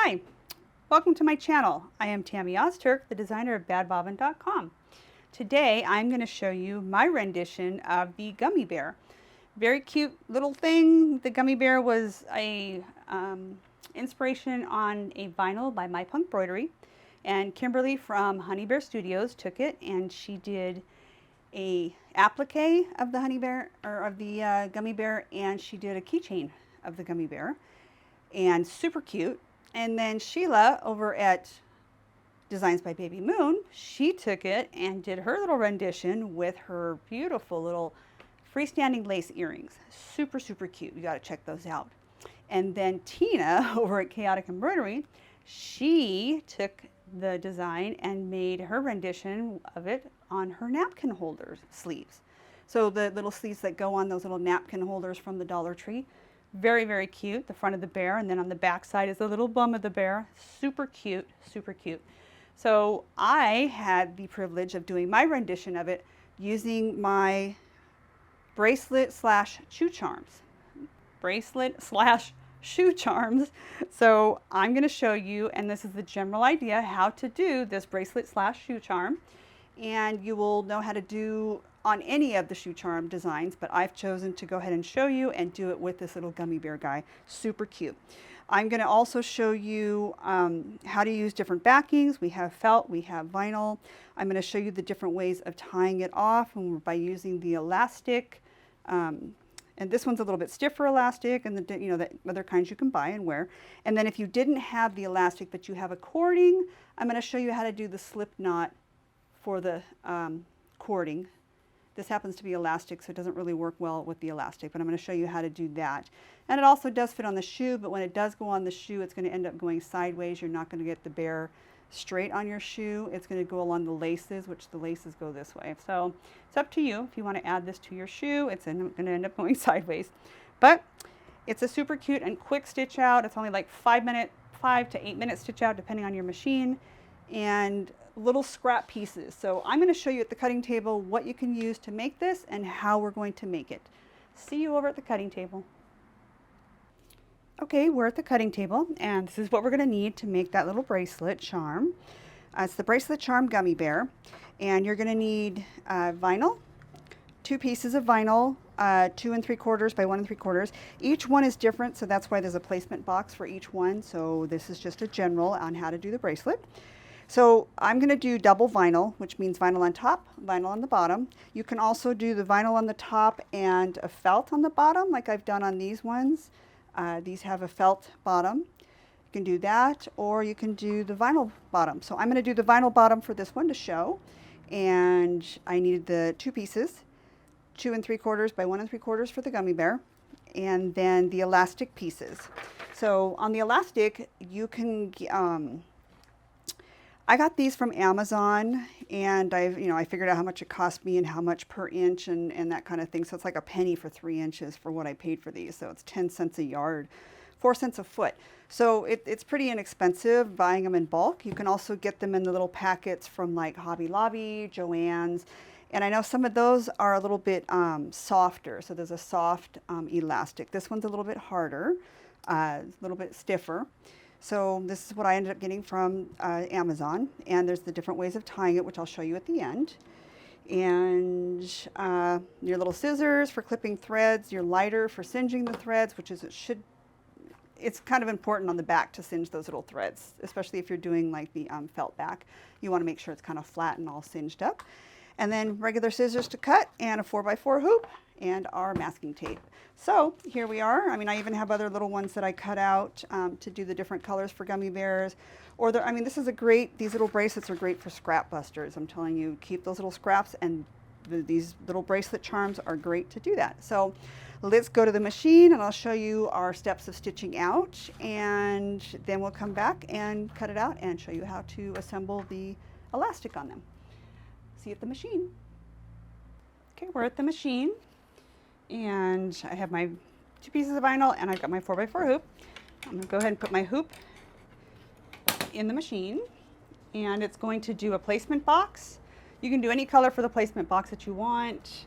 Hi, welcome to my channel. I am Tammy Ozturk, the designer of badbobbin.com. Today I'm going to show you my rendition of the gummy bear. Very cute little thing. The gummy bear was a inspiration on a vinyl by My Punk Broidery, and Kimberly from Honey Bear Studios took it and she did a applique of the honey bear or of the gummy bear, and she did a keychain of the gummy bear, and super cute. And then Sheila over at Designs by Baby Moon, she took it and did her little rendition with her beautiful little freestanding lace earrings. Super, super cute. You got to check those out. And then Tina over at Chaotic Embroidery, she took the design and made her rendition of it on her napkin holder sleeves. So the little sleeves that go on those little napkin holders from the Dollar Tree. Very, very cute. The front of the bear, and then on the back side is the little bum of the bear. Super cute, super cute. So I had the privilege of doing my rendition of it using my bracelet slash shoe charms. Bracelet slash shoe charms. So I'm going to show you, and this is the general idea, how to do this bracelet slash shoe charm. And you will know how to do on any of the shoe charm designs, but I've chosen to go ahead and show you and do it with this little gummy bear guy. Super cute. I'm going to also show you how to use different backings. We have felt, we have vinyl. I'm going to show you the different ways of tying it off by using the elastic. And this one's a little bit stiffer elastic, and the other kinds you can buy and wear. And then if you didn't have the elastic but you have a cording, I'm going to show you how to do the slip knot for the cording. This happens to be elastic, so it doesn't really work well with the elastic, but I'm going to show you how to do that. And it also does fit on the shoe, but when it does go on the shoe, it's going to end up going sideways. You're not going to get the bear straight on your shoe. It's going to go along the laces, which the laces go this way. So it's up to you if you want to add this to your shoe. It's going to end up going sideways. But it's a super cute and quick stitch out. It's only like 5 to 8 minute stitch out depending on your machine, and little scrap pieces. So I'm going to show you at the cutting table what you can use to make this and how we're going to make it. See you over at the cutting table. Okay, we're at the cutting table, and this is what we're going to need to make that little bracelet charm. It's the bracelet charm gummy bear, and you're going to need vinyl, 2 pieces of vinyl, 2 3/4 by 1 3/4. Each one is different, so that's why there's a placement box for each one. So this is just a general on how to do the bracelet. So I'm going to do double vinyl, which means vinyl on top, vinyl on the bottom. You can also do the vinyl on the top and a felt on the bottom, like I've done on these ones. These have a felt bottom. You can do that, or you can do the vinyl bottom. So I'm going to do the vinyl bottom for this one to show. And I needed the 2 pieces, 2 3/4 by 1 3/4 for the gummy bear, and then the elastic pieces. So on the elastic, you can I got these from Amazon, and I figured out how much it cost me and how much per inch and that kind of thing. So it's like a penny for 3 inches for what I paid for these. So it's 10 cents a yard, 4 cents a foot. So it's pretty inexpensive buying them in bulk. You can also get them in the little packets from like Hobby Lobby, Joann's. And I know some of those are a little bit softer. So there's a soft elastic. This one's a little bit harder, a little bit stiffer. So this is what I ended up getting from Amazon, and there's the different ways of tying it, which I'll show you at the end. And your little scissors for clipping threads, your lighter for singeing the threads, which is it's kind of important on the back to singe those little threads, especially if you're doing like the felt back. You want to make sure it's kind of flat and all singed up. And then regular scissors to cut, and a 4x4 hoop, and our masking tape. So here we are. I mean, I even have other little ones that I cut out to do the different colors for gummy bears. Or this is these little bracelets are great for scrap busters. I'm telling you, keep those little scraps, and these little bracelet charms are great to do that. So let's go to the machine, and I'll show you our steps of stitching out, and then we'll come back and cut it out and show you how to assemble the elastic on them. See you at the machine. Okay, we're at the machine, and I have my 2 pieces of vinyl, and I've got my 4x4 hoop. I'm going to go ahead and put my hoop in the machine, and it's going to do a placement box. You can do any color for the placement box that you want.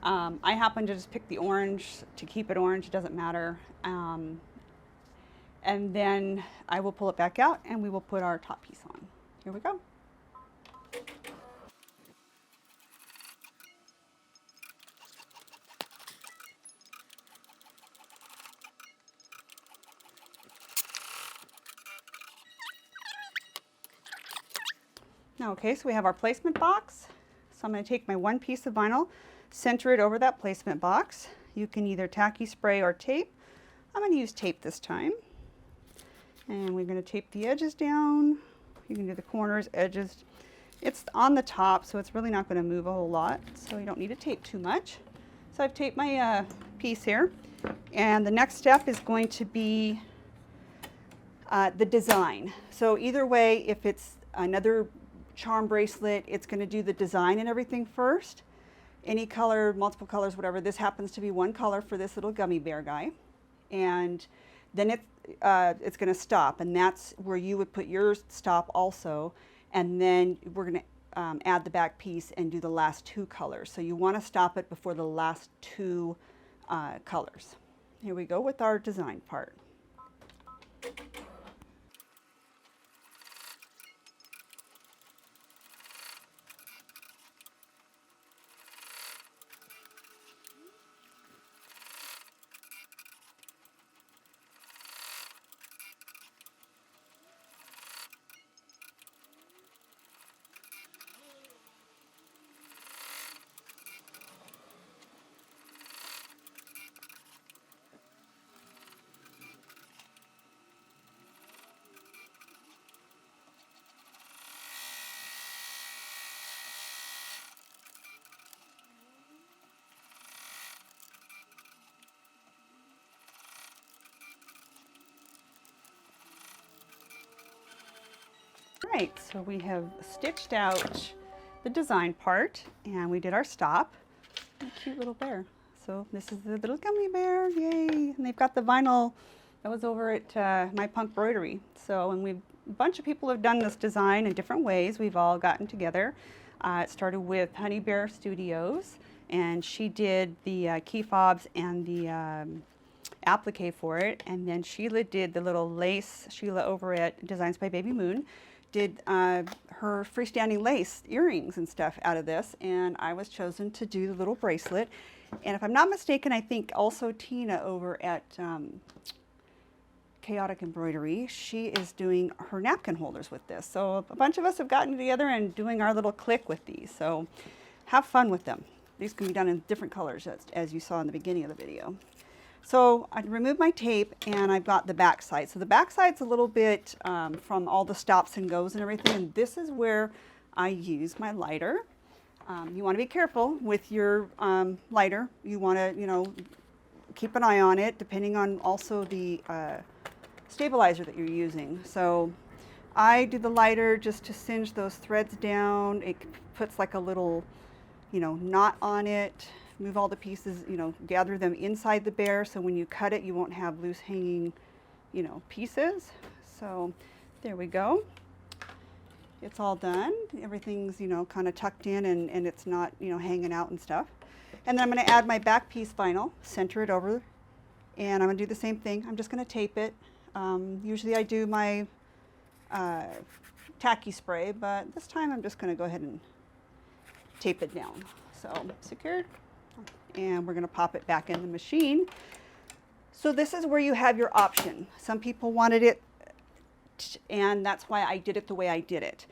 I happen to just pick the orange to keep it orange. It doesn't matter. and then I will pull it back out and we will put our top piece on. Here we go. Now, okay, so we have our placement box. So I'm going to take my one piece of vinyl, center it over that placement box. You can either tacky spray or tape. I'm going to use tape this time. And we're going to tape the edges down. You can do the corners, edges. It's on the top, so it's really not going to move a whole lot. So you don't need to tape too much. So I've taped my piece here. And the next step is going to be the design. So either way, if it's another charm bracelet, it's going to do the design and everything first. Any color, multiple colors, whatever. This happens to be one color for this little gummy bear guy. And then it's going to stop, and that's where you would put your stop also. And then we're going to add the back piece and do the last two colors. So you want to stop it before the last two colors. Here we go with our design part. Right, so we have stitched out the design part and we did our stop. A cute little bear. So this is the little gummy bear, yay! And they've got the vinyl that was over at My Punk Broidery. So, and a bunch of people have done this design in different ways. We've all gotten together. It started with Honey Bear Studios, and she did the key fobs and the applique for it. And then Sheila did the little lace, Sheila over at Designs by Baby Moon, did her freestanding lace earrings and stuff out of this, and I was chosen to do the little bracelet. And if I'm not mistaken, I think also Tina over at Chaotic Embroidery, she is doing her napkin holders with this. So a bunch of us have gotten together and doing our little click with these. So have fun with them. These can be done in different colors, as you saw in the beginning of the video. So I removed my tape and I've got the back side. So the back side's a little bit from all the stops and goes and everything, and this is where I use my lighter. You want to be careful with your lighter. You want to, keep an eye on it, depending on also the stabilizer that you're using. So I do the lighter just to singe those threads down. It puts like a little, knot on it. Move all the pieces, gather them inside the bear, so when you cut it, you won't have loose hanging, pieces. So there we go. It's all done. Everything's, kind of tucked in and it's not, hanging out and stuff. And then I'm going to add my back piece vinyl, center it over, and I'm going to do the same thing. I'm just going to tape it. Usually I do my tacky spray, but this time I'm just going to go ahead and tape it down. So secured. And we're going to pop it back in the machine. So this is where you have your option. Some people wanted it, and that's why I did it the way I did it.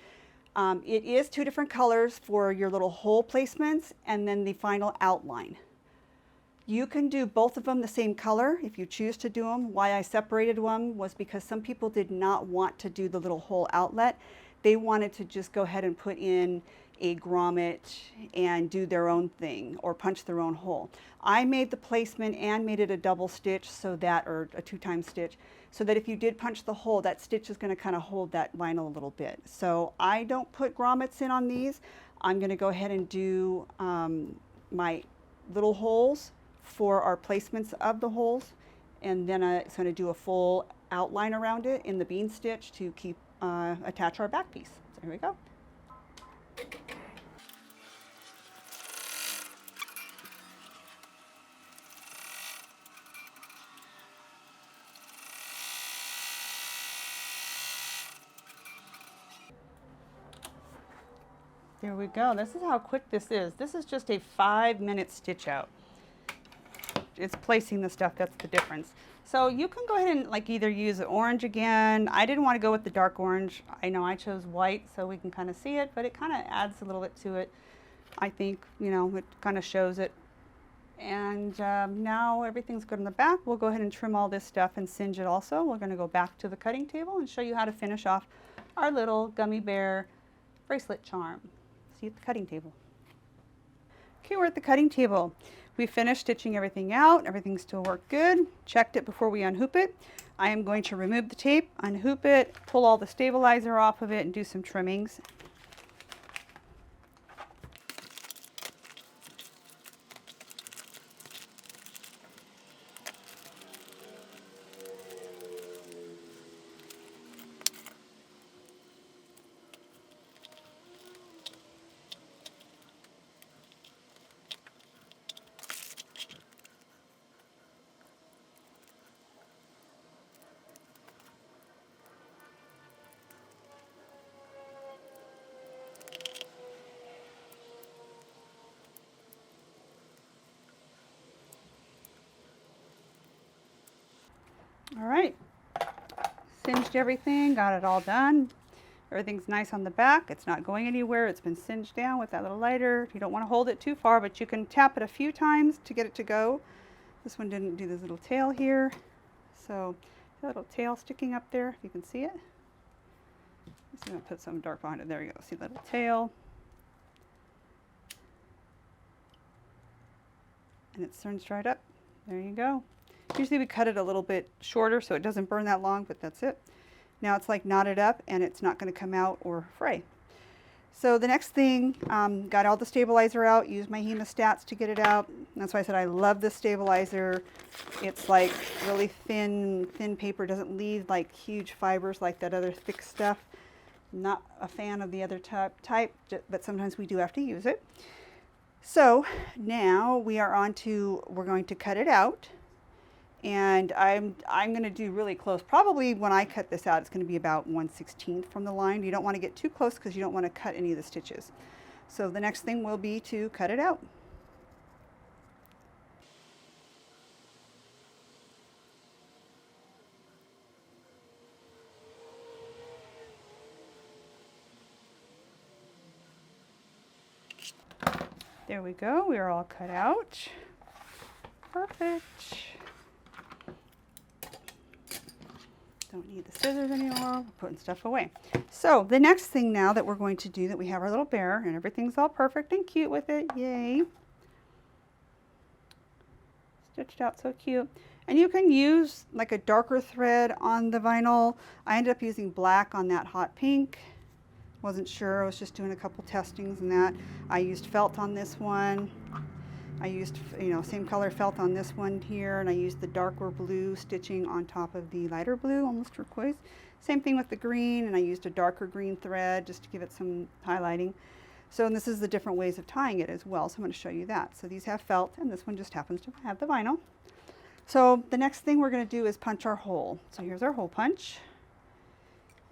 It is two different colors for your little hole placements and then the final outline. You can do both of them the same color if you choose to do them. Why I separated one was because some people did not want to do the little hole outlet. They wanted to just go ahead and put in a grommet and do their own thing or punch their own hole. I made the placement and made it a double stitch so that, or a 2-time stitch, so that if you did punch the hole, that stitch is going to kind of hold that vinyl a little bit. So I don't put grommets in on these. I'm going to go ahead and do my little holes for our placements of the holes, and then I'm going to do a full outline around it in the bean stitch to keep attach our back piece. So here we go. There we go. This is how quick this is. This is just a 5-minute stitch out. It's placing the stuff, that's the difference. So you can go ahead and like either use orange again. I didn't want to go with the dark orange. I know I chose white so we can kind of see it, but it kind of adds a little bit to it. I think, you know, it kind of shows it. And now everything's good on the back. We'll go ahead and trim all this stuff and singe it also. We're going to go back to the cutting table and show you how to finish off our little gummy bear bracelet charm. See you at the cutting table. Okay, we're at the cutting table. We finished stitching everything out. Everything still worked good. Checked it before we unhoop it. I am going to remove the tape, unhoop it, pull all the stabilizer off of it, and do some trimmings. All right, singed everything, got it all done. Everything's nice on the back. It's not going anywhere. It's been singed down with that little lighter. You don't want to hold it too far, but you can tap it a few times to get it to go. This one didn't do this little tail here. So a little tail sticking up there, if you can see it. I'm going to put some dark behind it. There you go. See the little tail. And it turns right up. There you go. Usually we cut it a little bit shorter so it doesn't burn that long, but that's it. Now it's like knotted up and it's not going to come out or fray. So the next thing, got all the stabilizer out, used my hemostats to get it out. That's why I said I love this stabilizer. It's like really thin paper, doesn't leave like huge fibers like that other thick stuff. Not a fan of the other type, but sometimes we do have to use it. So now we are on to, we're going to cut it out. And I'm going to do really close. Probably when I cut this out, it's going to be about 1/16 from the line. You don't want to get too close because you don't want to cut any of the stitches. So the next thing will be to cut it out. There we go. We are all cut out. Perfect. Don't need the scissors anymore. We're putting stuff away. So the next thing now that we're going to do, that we have our little bear and everything's all perfect and cute with it. Yay. Stitched out so cute. And you can use like a darker thread on the vinyl. I ended up using black on that hot pink. Wasn't sure. I was just doing a couple testings and that. I used felt on this one. I used, you know, same color felt on this one here, and I used the darker blue stitching on top of the lighter blue, almost turquoise. Same thing with the green, and I used a darker green thread just to give it some highlighting. So, and this is the different ways of tying it as well, so I'm going to show you that. So these have felt, and this one just happens to have the vinyl. So the next thing we're going to do is punch our hole. So here's our hole punch.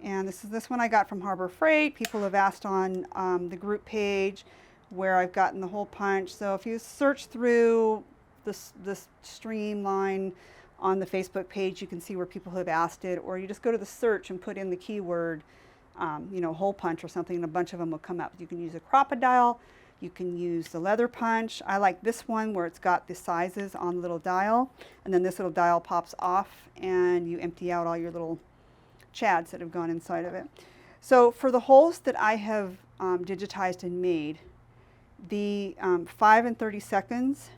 And this one I got from Harbor Freight. People have asked on the group page where I've gotten the hole punch. So if you search through this streamline on the Facebook page, you can see where people have asked it, or you just go to the search and put in the keyword, you know, hole punch or something, and a bunch of them will come up. You can use a crocodile, you can use the leather punch. I like this one where it's got the sizes on the little dial, and then this little dial pops off and you empty out all your little chads that have gone inside of it. So for the holes that I have digitized and made, the 5 and 30 seconds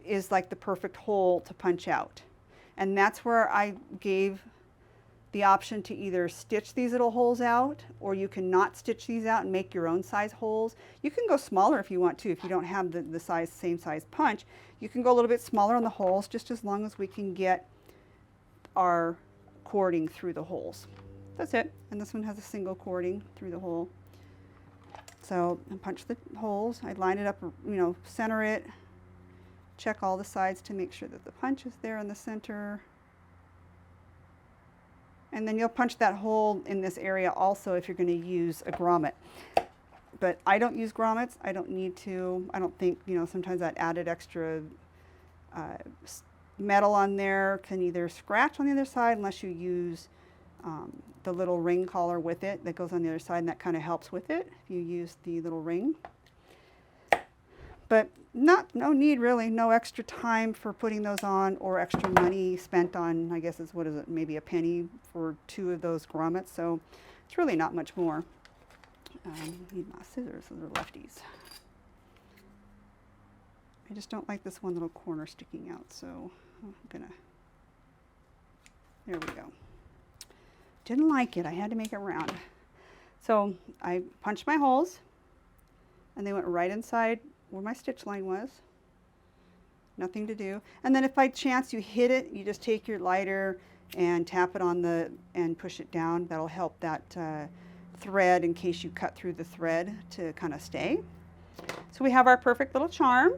is like the perfect hole to punch out. And that's where I gave the option to either stitch these little holes out, or you can not stitch these out and make your own size holes. You can go smaller if you want to, if you don't have the same size punch. You can go a little bit smaller on the holes, just as long as we can get our cording through the holes. That's it. And this one has a single cording through the hole. So I punch the holes, I line it up, you know, center it, check all the sides to make sure that the punch is there in the center. And then you'll punch that hole in this area also if you're going to use a grommet. But I don't use grommets. I don't need to. I don't think, you know, sometimes that added extra metal on there can either scratch on the other side unless you use the little ring collar with it that goes on the other side, and that kind of helps with it if you use the little ring. But no need really, no extra time for putting those on or extra money spent on, I guess it's, what is it, maybe a penny for 2 of those grommets. So it's really not much more. Need my scissors, those are lefties. I just don't like this one little corner sticking out, so I'm gonna, there we go. Didn't like it, I had to make it round. So I punched my holes and they went right inside where my stitch line was. Nothing to do. And then if by chance you hit it, you just take your lighter and tap it on the, and push it down. That'll help that thread, in case you cut through the thread, to kind of stay. So we have our perfect little charm,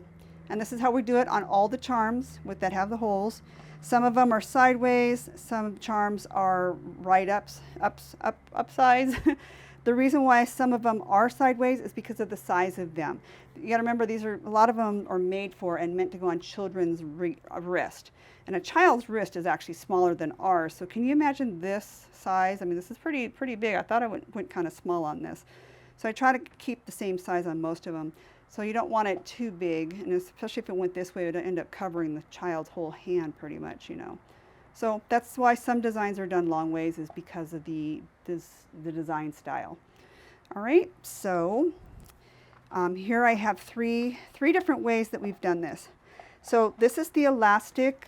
and this is how we do it on all the charms that have the holes. Some of them are sideways, some charms are right upsides. The reason why some of them are sideways is because of the size of them. You got to remember, these are, a lot of them are made for and meant to go on children's wrist. And a child's wrist is actually smaller than ours. So can you imagine this size? I mean, this is pretty big. I thought I went kind of small on this. So I try to keep the same size on most of them. So you don't want it too big, and especially if it went this way, it would end up covering the child's whole hand pretty much, you know. So that's why some designs are done long ways, is because of the design style. All right, so here I have three different ways that we've done this. So this is the elastic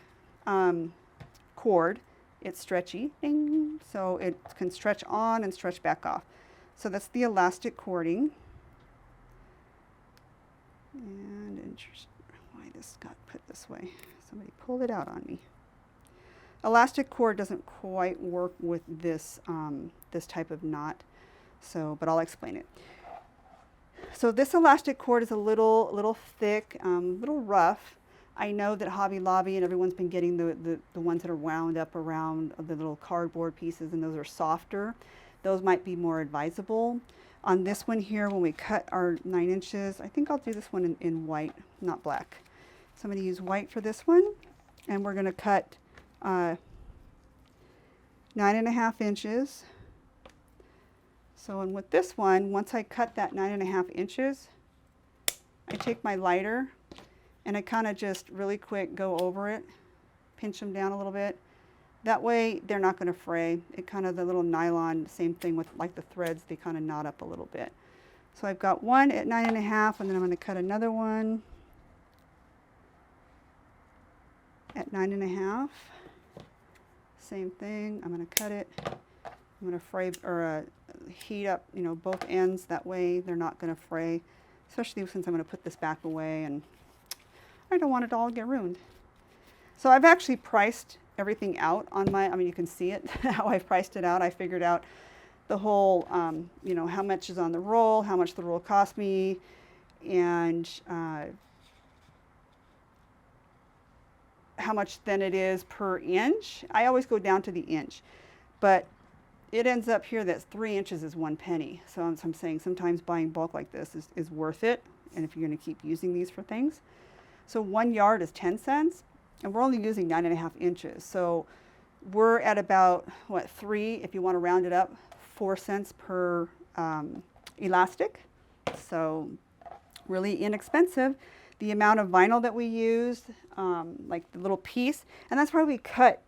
cord. It's stretchy, ding, so it can stretch on and stretch back off. So that's the elastic cording. And interesting why this got put this way. Somebody pulled it out on me. Elastic cord doesn't quite work with this this type of knot, so, but I'll explain it. So this elastic cord is a little thick, little rough. I know that Hobby Lobby and everyone's been getting the ones that are wound up around the little cardboard pieces, and those are softer. Those might be more advisable. On this one here, when we cut our 9 inches, I think I'll do this one in white, not black. So I'm going to use white for this one, and we're going to cut 9.5 inches. So, and with this one, once I cut that 9.5 inches, I take my lighter and I kind of just really quick go over it, pinch them down a little bit. That way they're not going to fray. It kind of, the little nylon, same thing with like the threads, they kind of knot up a little bit. So I've got one at 9.5, and then I'm going to cut another one at 9.5. Same thing, I'm going to cut it. I'm going to fray or heat up, you know, both ends. That way they're not going to fray, especially since I'm going to put this back away and I don't want it all to get ruined. So I've actually priced everything out on my, I mean, you can see it, how I've priced it out. I figured out the whole, you know, how much is on the roll, how much the roll cost me, and how much then it is per inch. I always go down to the inch, but it ends up here that 3 inches is 1 penny. So I'm saying sometimes buying bulk like this is worth it, and if you're going to keep using these for things. So 1 yard is 10 cents. And we're only using 9.5 inches. So we're at about, what, 3, if you want to round it up, 4 cents per elastic. So really inexpensive. The amount of vinyl that we used, like the little piece, and that's why we cut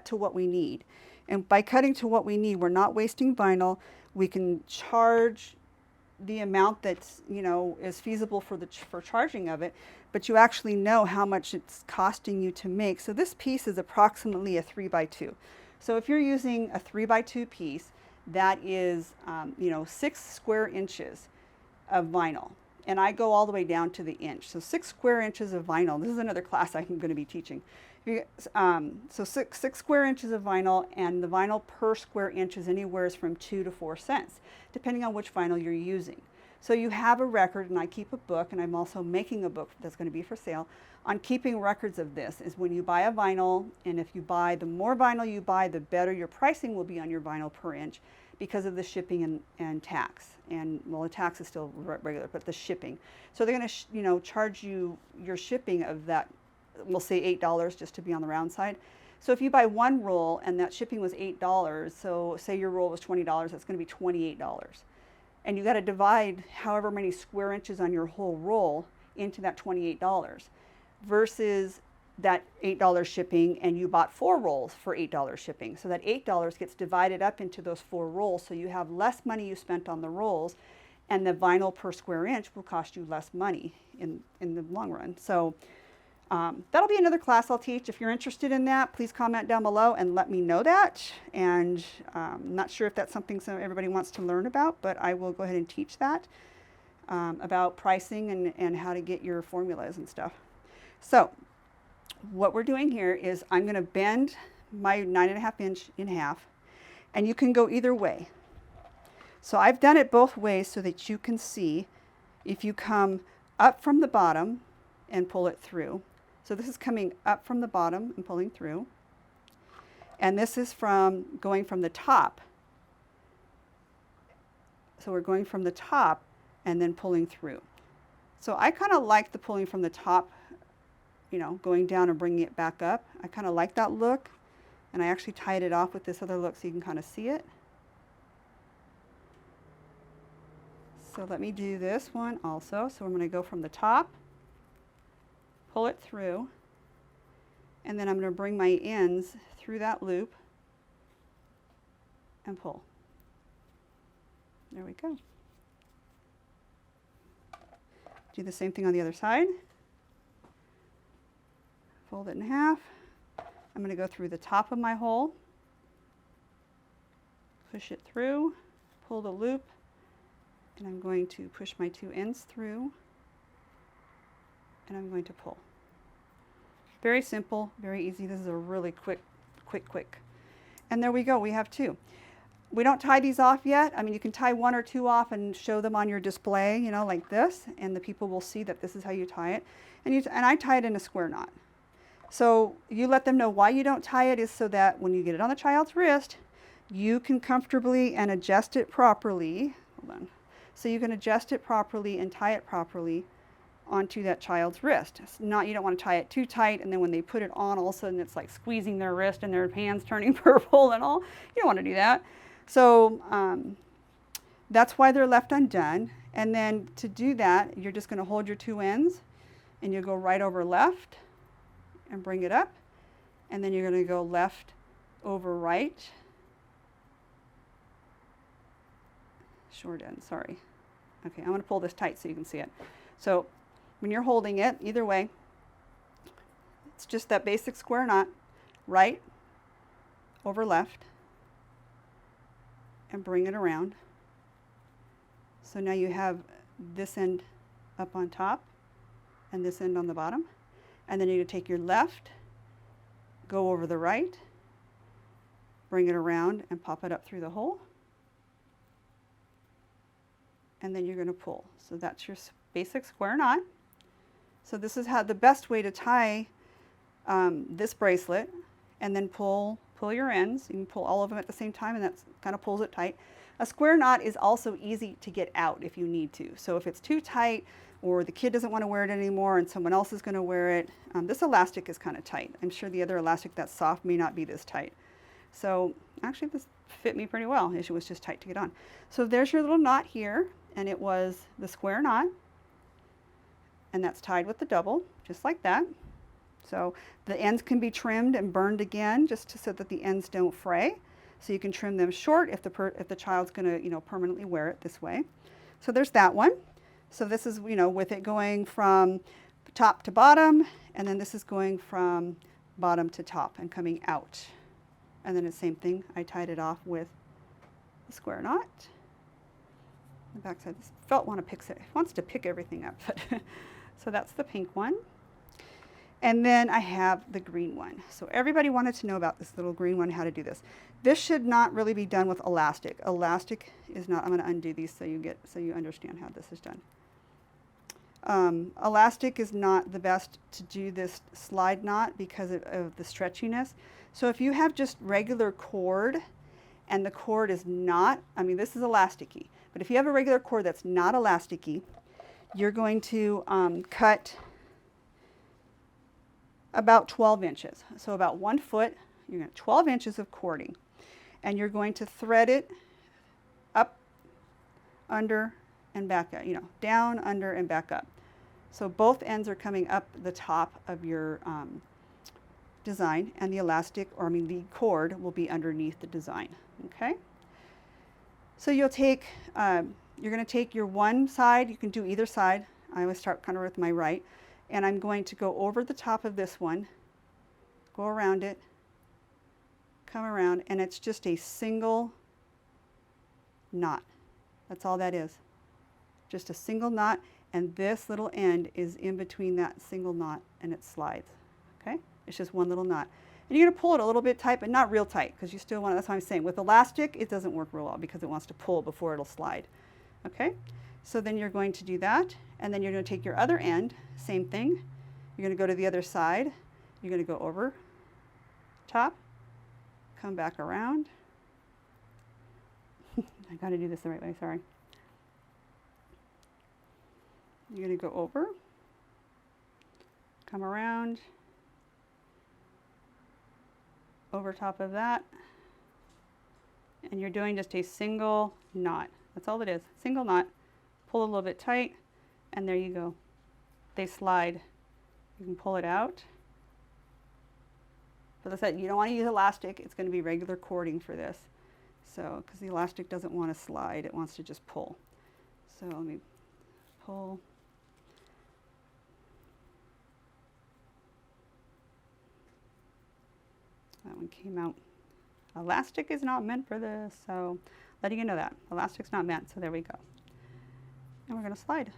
to what we need. And by cutting to what we need, we're not wasting vinyl. We can charge the amount that's, you know, is feasible for charging of it, but you actually know how much it's costing you to make. So this piece is approximately a 3x2. So if you're using a 3x2 piece, that is, you know, 6 square inches of vinyl. And I go all the way down to the inch. So 6 square inches of vinyl. This is another class I'm going to be teaching. So six square inches of vinyl, and the vinyl per square inch is anywhere from 2 to 4 cents, depending on which vinyl you're using. So you have a record, and I keep a book, and I'm also making a book that's going to be for sale on keeping records of this. Is when you buy a vinyl, and if you buy, the more vinyl you buy, the better your pricing will be on your vinyl per inch because of the shipping and tax. And well, the tax is still regular, but the shipping. So they're going to, charge you your shipping of that, we'll say $8 just to be on the round side. So if you buy one roll and that shipping was $8, so say your roll was $20, that's going to be $28. And you got to divide however many square inches on your whole roll into that $28 versus that $8 shipping, and you bought 4 rolls for $8 shipping. So that $8 gets divided up into those 4 rolls, so you have less money you spent on the rolls, and the vinyl per square inch will cost you less money in the long run. So that'll be another class I'll teach. If you're interested in that, please comment down below and let me know that. And I'm not sure if that's something everybody wants to learn about, but I will go ahead and teach that about pricing and how to get your formulas and stuff. So what we're doing here is I'm going to bend my 9.5 inch in half, and you can go either way. So I've done it both ways so that you can see if you come up from the bottom and pull it through. So this is coming up from the bottom and pulling through. And this is going from the top. So we're going from the top and then pulling through. So I kind of like the pulling from the top, going down and bringing it back up. I kind of like that look. And I actually tied it off with this other look so you can kind of see it. So let me do this one also. So I'm going to go from the top, pull it through, and then I'm going to bring my ends through that loop and pull. There we go. Do the same thing on the other side. Fold it in half. I'm going to go through the top of my hole, push it through, pull the loop, and I'm going to push my 2 ends through, and I'm going to pull. Very simple, very easy. This is a really quick. And there we go, we have 2. We don't tie these off yet. I mean, you can tie 1 or 2 off and show them on your display, like this, and the people will see that this is how you tie it. And I tie it in a square knot. So you let them know why you don't tie it is so that when you get it on the child's wrist, you can comfortably and adjust it properly. Hold on. So you can adjust it properly and tie it properly onto that child's wrist. You don't want to tie it too tight, and then when they put it on, all of a sudden it's like squeezing their wrist and their hands turning purple and all. You don't want to do that. So that's why they're left undone. And then to do that, you're just going to hold your 2 ends, and you go right over left and bring it up, and then you're going to go left over right. Short end, sorry. Okay, I'm going to pull this tight so you can see it. So when you're holding it, either way, it's just that basic square knot, right over left, and bring it around. So now you have this end up on top and this end on the bottom. And then you're going to take your left, go over the right, bring it around and pop it up through the hole. And then you're going to pull. So that's your basic square knot. So this is how the best way to tie this bracelet, and then pull your ends. You can pull all of them at the same time, and that kind of pulls it tight. A square knot is also easy to get out if you need to. So if it's too tight, or the kid doesn't want to wear it anymore and someone else is going to wear it, this elastic is kind of tight. I'm sure the other elastic that's soft may not be this tight. So actually this fit me pretty well. It was just tight to get on. So there's your little knot here, and it was the square knot, and that's tied with the double, just like that. So the ends can be trimmed and burned again, just so that the ends don't fray. So you can trim them short if the child's going to permanently wear it this way. So there's that one. So this is with it going from top to bottom, and then this is going from bottom to top and coming out. And then the same thing, I tied it off with the square knot. The back side, this felt wants to pick everything up. But so that's the pink one. And then I have the green one. So everybody wanted to know about this little green one, how to do this. This should not really be done with elastic. Elastic is not, I'm going to undo these so you understand how this is done. Elastic is not the best to do this slide knot because of the stretchiness. So if you have just regular cord and the cord is not, I mean this is elasticy, but if you have a regular cord that's not elasticy, you're going to cut about 12 inches. So about 1 foot, you're going to 12 inches of cording. And you're going to thread it up, under, and back up, down, under, and back up. So both ends are coming up the top of your design, and the elastic, or I mean the cord, will be underneath the design, okay? So you'll take, you're going to take your one side, you can do either side. I always start kind of with my right, and I'm going to go over the top of this one, go around it, come around, and it's just a single knot. That's all that is. Just a single knot, and this little end is in between that single knot, and it slides, okay? It's just one little knot. And you're going to pull it a little bit tight, but not real tight, because you still want, that's what I'm saying. With elastic, it doesn't work real well because it wants to pull before it'll slide, okay? So then you're going to do that, and then you're going to take your other end, same thing. You're going to go to the other side. You're going to go over top, come back around. I got to do this the right way, sorry. You're going to go over, come around, over top of that, and you're doing just a single knot. That's all it is, single knot. Pull a little bit tight, and there you go. They slide. You can pull it out. But as I said, you don't want to use elastic. It's going to be regular cording for this. So, because the elastic doesn't want to slide, it wants to just pull. So let me pull. That one came out. Elastic is not meant for this, so letting you know that. Elastic's not meant, so there we go. And we're going to slide.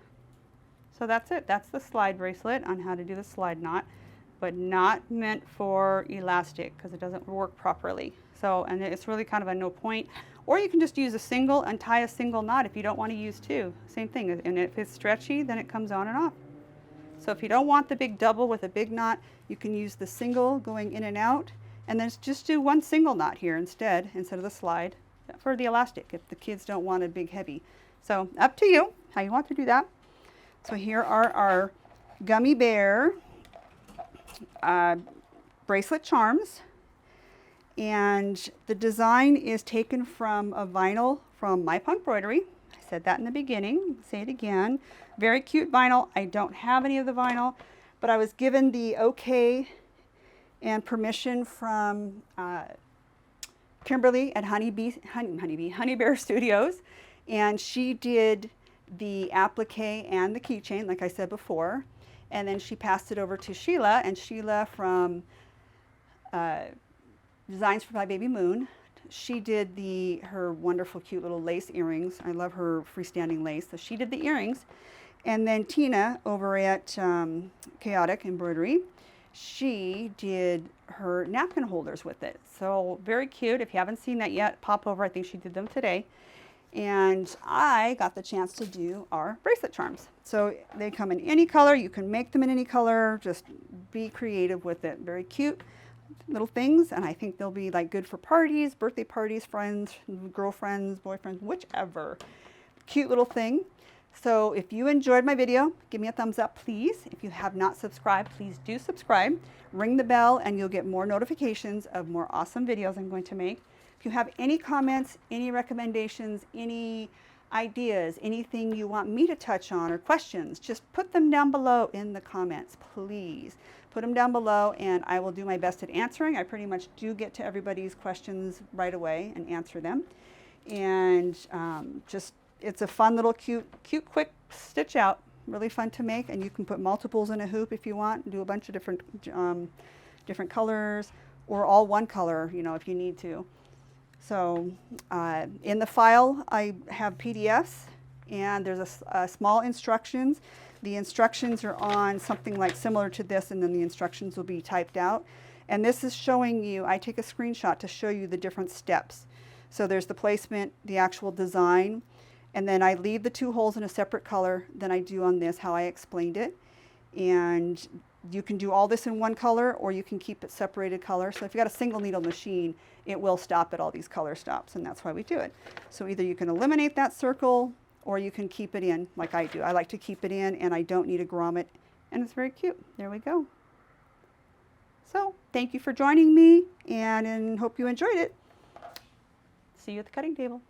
So that's it. That's the slide bracelet on how to do the slide knot, but not meant for elastic because it doesn't work properly. So, and it's really kind of a no point. Or you can just use a single and tie a single knot if you don't want to use two. Same thing. And if it's stretchy, then it comes on and off. So if you don't want the big double with a big knot, you can use the single going in and out, and then just do one single knot here instead of the slide for the elastic if the kids don't want a big heavy. So up to you how you want to do that. So here are our gummy bear bracelet charms, and the design is taken from a vinyl from My Punk Embroidery. I said that in the beginning, say it again. Very cute vinyl. I don't have any of the vinyl, but I was given the okay and permission from Kimberly at Honey Bear Studios, and she did the applique and the keychain, like I said before, and then she passed it over to Sheila, and Sheila from Designs for My Baby Moon, she did her wonderful cute little lace earrings. I love her freestanding lace, so she did the earrings. And then Tina over at Chaotic Embroidery, she did her napkin holders with it. So very cute. If you haven't seen that yet, pop over. I think she did them today. And I got the chance to do our bracelet charms. So they come in any color. You can make them in any color. Just be creative with it. Very cute little things, and I think they'll be like good for parties, birthday parties, friends, girlfriends, boyfriends, whichever. Cute little thing. So if you enjoyed my video, give me a thumbs up, please. If you have not subscribed, please do subscribe. Ring the bell and you'll get more notifications of more awesome videos I'm going to make. If you have any comments, any recommendations, any ideas, anything you want me to touch on or questions, just put them down below in the comments, please. Put them down below and I will do my best at answering. I pretty much do get to everybody's questions right away and answer them. And it's a fun little cute quick stitch out, really fun to make, and you can put multiples in a hoop if you want, and do a bunch of different colors, or all one color, if you need to. So in the file, I have PDFs, and there's a small instructions. The instructions are on something like similar to this, and then the instructions will be typed out. And this is showing you, I take a screenshot to show you the different steps. So there's the placement, the actual design, and then I leave the 2 holes in a separate color than I do on this, how I explained it. And you can do all this in one color, or you can keep it separated color. So if you've got a single needle machine, it will stop at all these color stops, and that's why we do it. So either you can eliminate that circle, or you can keep it in like I do. I like to keep it in, and I don't need a grommet, and it's very cute. There we go. So thank you for joining me, and hope you enjoyed it. See you at the cutting table.